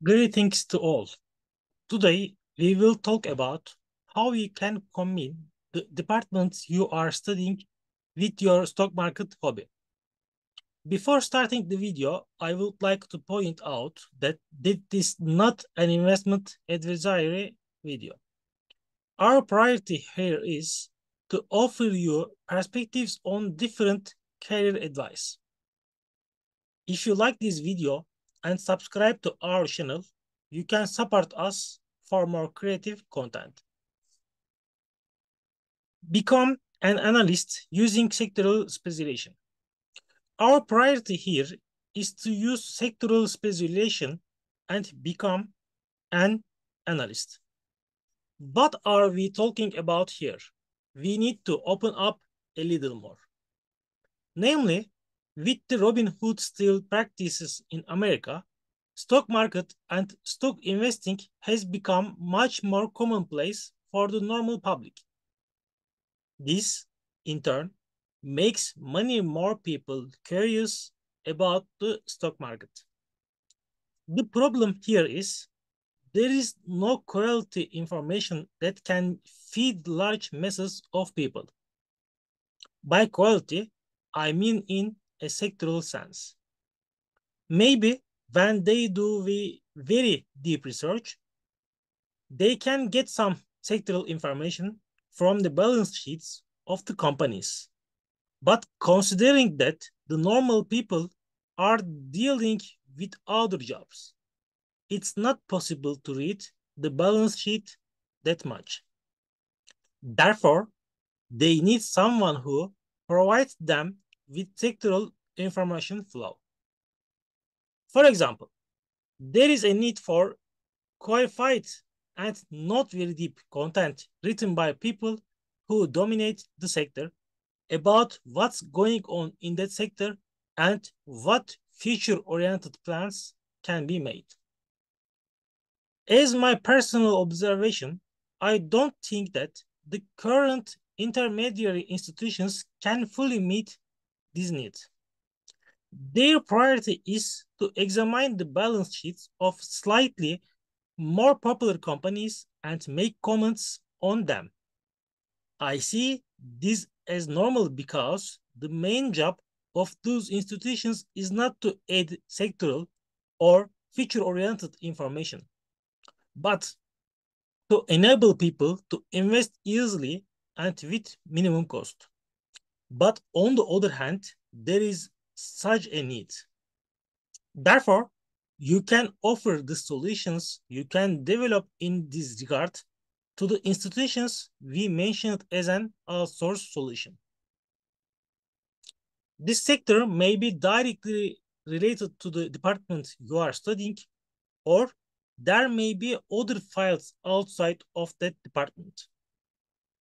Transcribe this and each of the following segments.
Greetings to all. Today, we will talk about how you can combine the departments you are studying with your stock market hobby. Before starting the video, I would like to point out that this is not an investment advisory video. Our priority here is to offer you perspectives on different career advice. If you like this video and subscribe to our channel, you can support us for more creative content. Become an analyst using sectoral specialization. Our priority here is to use sectoral specialization and become an analyst. What are we talking about here? We need to open up a little more. Namely, with the Robin Hood style practices in America, stock market and stock investing has become much more commonplace for the normal public. This, in turn, makes many more people curious about the stock market. The problem here is there is no quality information that can feed large masses of people. By quality, I mean in a sectoral sense. Maybe when they do very deep research, they can get some sectoral information from the balance sheets of the companies. But considering that the normal people are dealing with other jobs, it's not possible to read the balance sheet that much. Therefore, they need someone who provides them with sectoral information flow. For example, there is a need for qualified and not very deep content written by people who dominate the sector about what's going on in that sector and what future-oriented plans can be made. As my personal observation, I don't think that the current intermediary institutions can fully meet this need. Their priority is to examine the balance sheets of slightly more popular companies and make comments on them. I see this as normal because the main job of those institutions is not to add sectoral or future-oriented information, but to enable people to invest easily and with minimum cost. But on the other hand, there is such a need. Therefore, you can offer the solutions you can develop in this regard to the institutions we mentioned as an outsourced solution. This sector may be directly related to the department you are studying, or there may be other files outside of that department.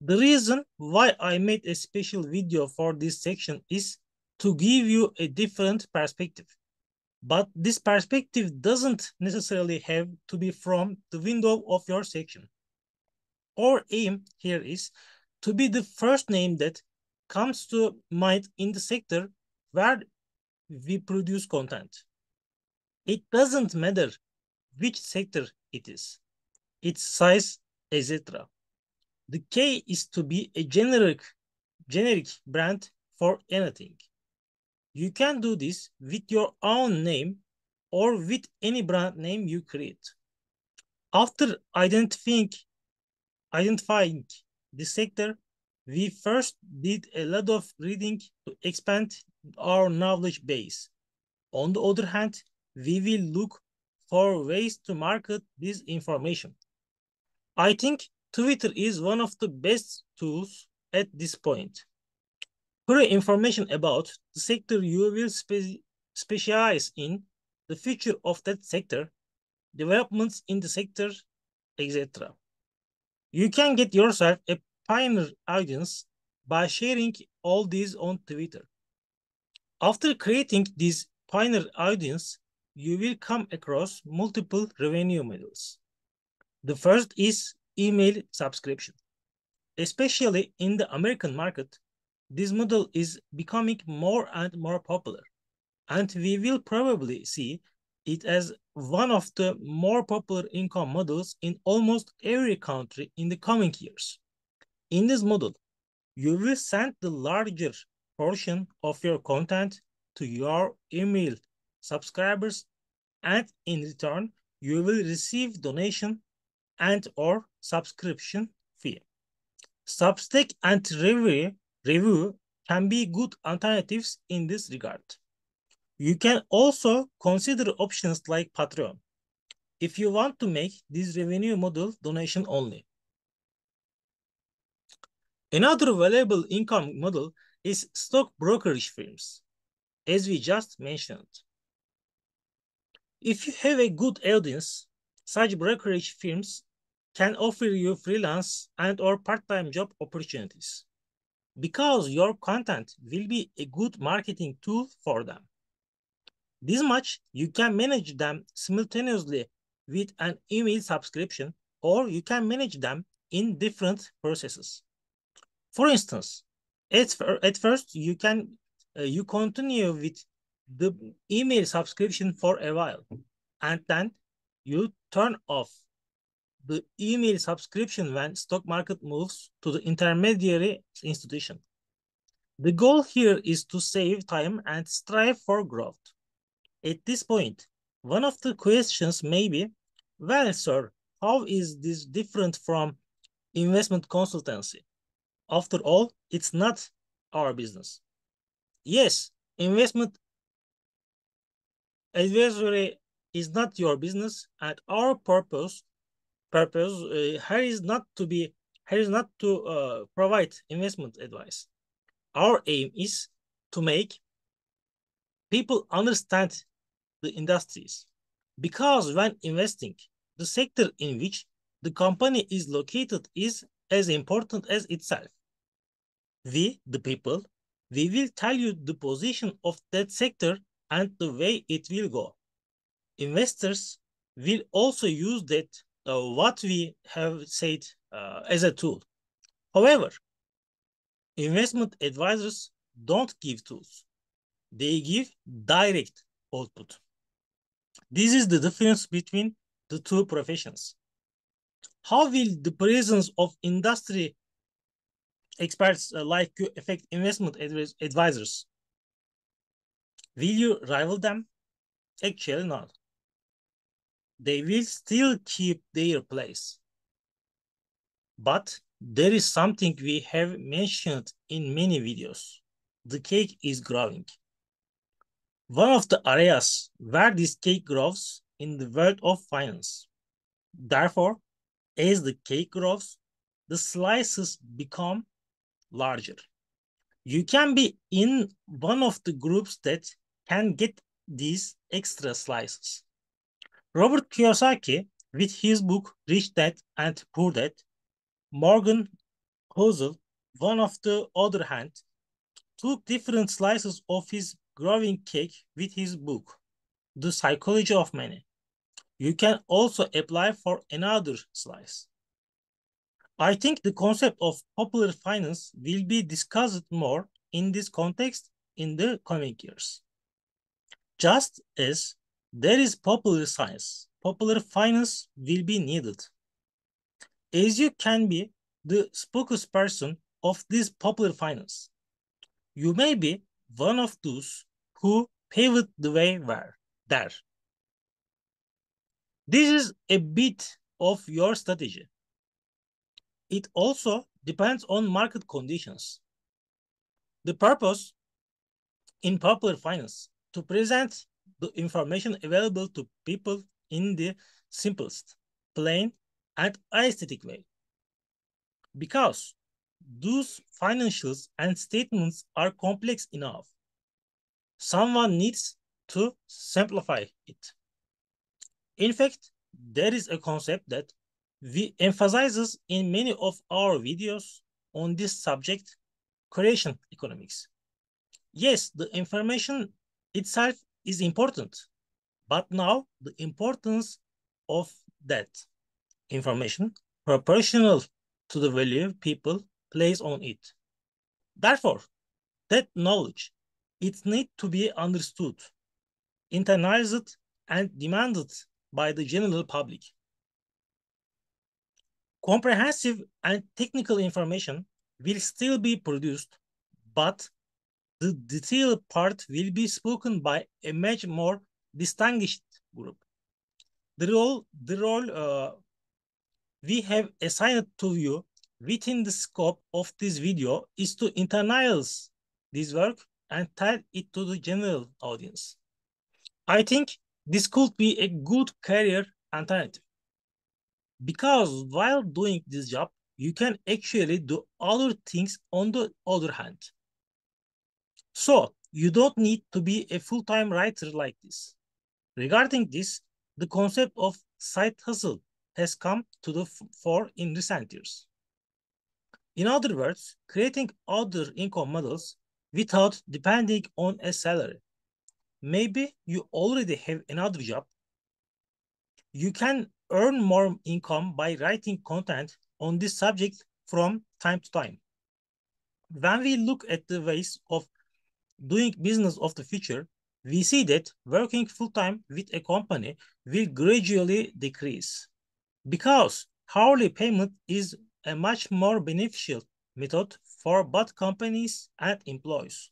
The reason why I made a special video for this section is to give you a different perspective. But this perspective doesn't necessarily have to be from the window of your section. Our aim here is to be the first name that comes to mind in the sector where we produce content. It doesn't matter which sector it is, its size, etc. The key is to be a generic brand for anything. You can do this with your own name or with any brand name you create. After identifying the sector, we first did a lot of reading to expand our knowledge base. On the other hand, we will look for ways to market this information. I think Twitter is one of the best tools at this point. For information about the sector you will specialize in, the future of that sector, developments in the sector, etc. You can get yourself a pioneer audience by sharing all these on Twitter. After creating this pioneer audience, you will come across multiple revenue models. The first is email subscription. Especially in the American market, this model is becoming more and more popular, and we will probably see it as one of the more popular income models in almost every country in the coming years. In this model, you will send the larger portion of your content to your email subscribers, and in return, you will receive donation and or subscription fee. Substack and review can be good alternatives in this regard. You can also consider options like Patreon if you want to make this revenue model donation only. Another valuable income model is stock brokerage firms, as we just mentioned. If you have a good audience, such brokerage firms can offer you freelance and or part-time job opportunities because your content will be a good marketing tool for them. This much you can manage them simultaneously with an email subscription, or you can manage them in different processes. For instance, at first you continue with the email subscription for a while, and then you turn off the email subscription when stock market moves to the intermediary institution. The goal here is to save time and strive for growth. At this point, one of the questions may be, well, sir, how is this different from investment consultancy? After all, it's not our business. Yes, investment advisory is not your business, and our purpose here is not to provide investment advice. Our aim is to make people understand the industries, because when investing, the sector in which the company is located is as important as itself. We, the people, we will tell you the position of that sector and the way it will go. Investors will also use that what we have said as a tool. However, investment advisors don't give tools. They give direct output. This is the difference between the two professions. How will the presence of industry experts like you affect investment advisors? Will you rival them? Actually, not. They will still keep their place. But there is something we have mentioned in many videos. The cake is growing. One of the areas where this cake grows in the world of finance. Therefore, as the cake grows, the slices become larger. You can be in one of the groups that can get these extra slices. Robert Kiyosaki, with his book Rich Dad and Poor Dad, Morgan Housel, one of the other hand, took different slices of his growing cake with his book, The Psychology of Money. You can also apply for another slice. I think the concept of popular finance will be discussed more in this context in the coming years. Just as there is popular science, popular finance will be needed. As you can be the spokesperson of this popular finance, you may be one of those who paved the way there. This is a bit of your strategy. It also depends on market conditions. The purpose in popular finance to present the information available to people in the simplest, plain, and aesthetic way. Because those financials and statements are complex enough, someone needs to simplify it. In fact, there is a concept that we emphasizes in many of our videos on this subject, creation economics. Yes, the information itself is important, but now the importance of that information proportional to the value people place on it. Therefore, that knowledge, it needs to be understood, internalized, and demanded by the general public. Comprehensive and technical information will still be produced, but the detailed part will be spoken by a much more distinguished group. The role we have assigned to you within the scope of this video is to internalize this work and tell it to the general audience. I think this could be a good career alternative because while doing this job, you can actually do other things on the other hand. So you don't need to be a full-time writer like this. Regarding this, the concept of side hustle has come to the fore in recent years. In other words, creating other income models without depending on a salary. Maybe you already have another job. You can earn more income by writing content on this subject from time to time. When we look at the ways of doing business of the future, we see that working full-time with a company will gradually decrease because hourly payment is a much more beneficial method for both companies and employees.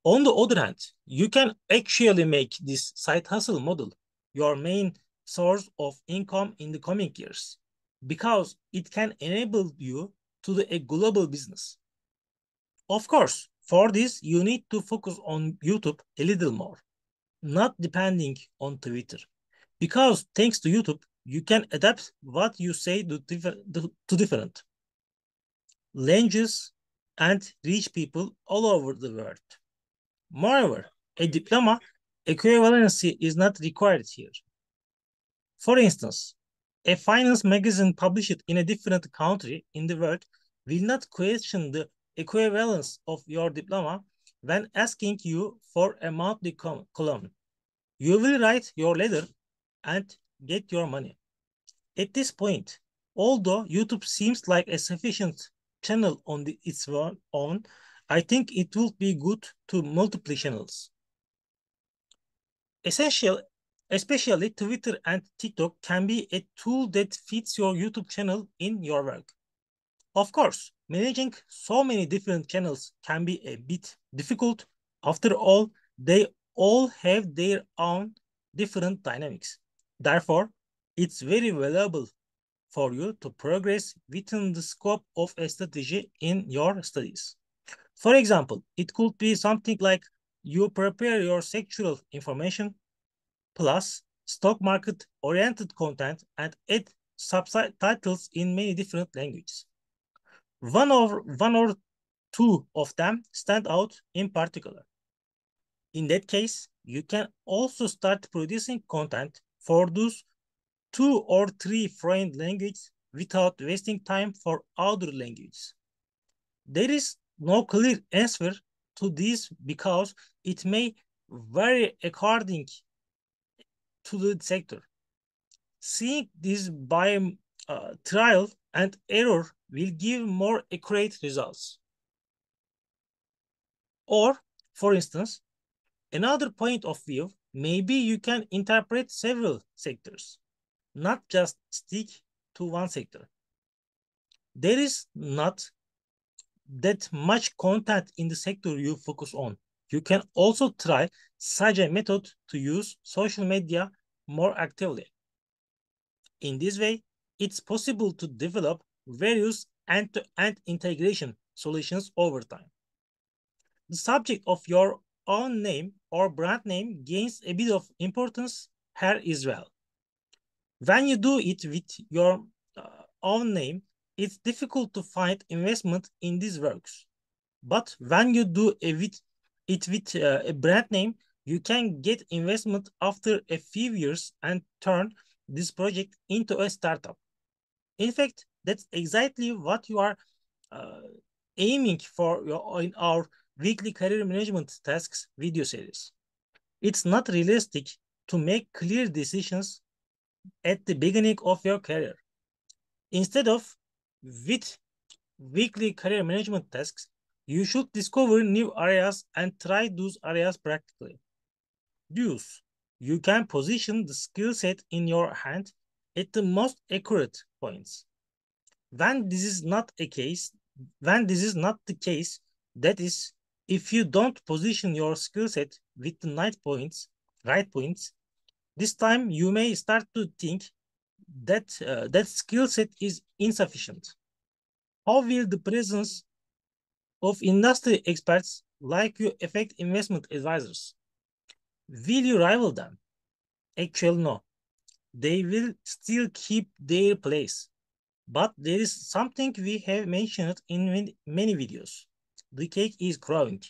On the other hand, you can actually make this side hustle model your main source of income in the coming years because it can enable you to do a global business. Of course, for this, you need to focus on YouTube a little more, not depending on Twitter. Because thanks to YouTube, you can adapt what you say to different languages and reach people all over the world. Moreover, a diploma equivalency is not required here. For instance, a finance magazine published in a different country in the world will not question the equivalence of your diploma when asking you for a monthly column. You will write your letter and get your money. At this point, although YouTube seems like a sufficient channel on its own, I think it will be good to multiple channels. Especially Twitter and TikTok can be a tool that fits your YouTube channel in your work. Of course, managing so many different channels can be a bit difficult. After all, they all have their own different dynamics. Therefore, it's very valuable for you to progress within the scope of a strategy in your studies. For example, it could be something like you prepare your sectoral information plus stock market oriented content and add subtitles in many different languages. One or two of them stand out in particular. In that case, you can also start producing content for those 2 or 3 foreign languages without wasting time for other languages. There is no clear answer to this because it may vary according to the sector. Seeing this by trial and error will give more accurate results. Or, for instance, another point of view, maybe you can interpret several sectors, not just stick to one sector. There is not that much content in the sector you focus on. You can also try such a method to use social media more actively. In this way, it's possible to develop various end-to-end integration solutions over time. The subject of your own name or brand name gains a bit of importance here as well. When you do it with your own name, it's difficult to find investment in these works. But when you do it with a brand name, you can get investment after a few years and turn this project into a startup. In fact, that's exactly what you are aiming for in our weekly career management tasks video series. It's not realistic to make clear decisions at the beginning of your career. Instead of with weekly career management tasks, you should discover new areas and try those areas practically. Thus, you can position the skill set in your hand at the most accurate points. When this is not the case, that is, if you don't position your skill set with the right points, this time you may start to think that that skill set is insufficient. How will the presence of industry experts like you affect investment advisors? Will you rival them? Actually, no. They will still keep their place. But there is something we have mentioned in many videos. The cake is growing.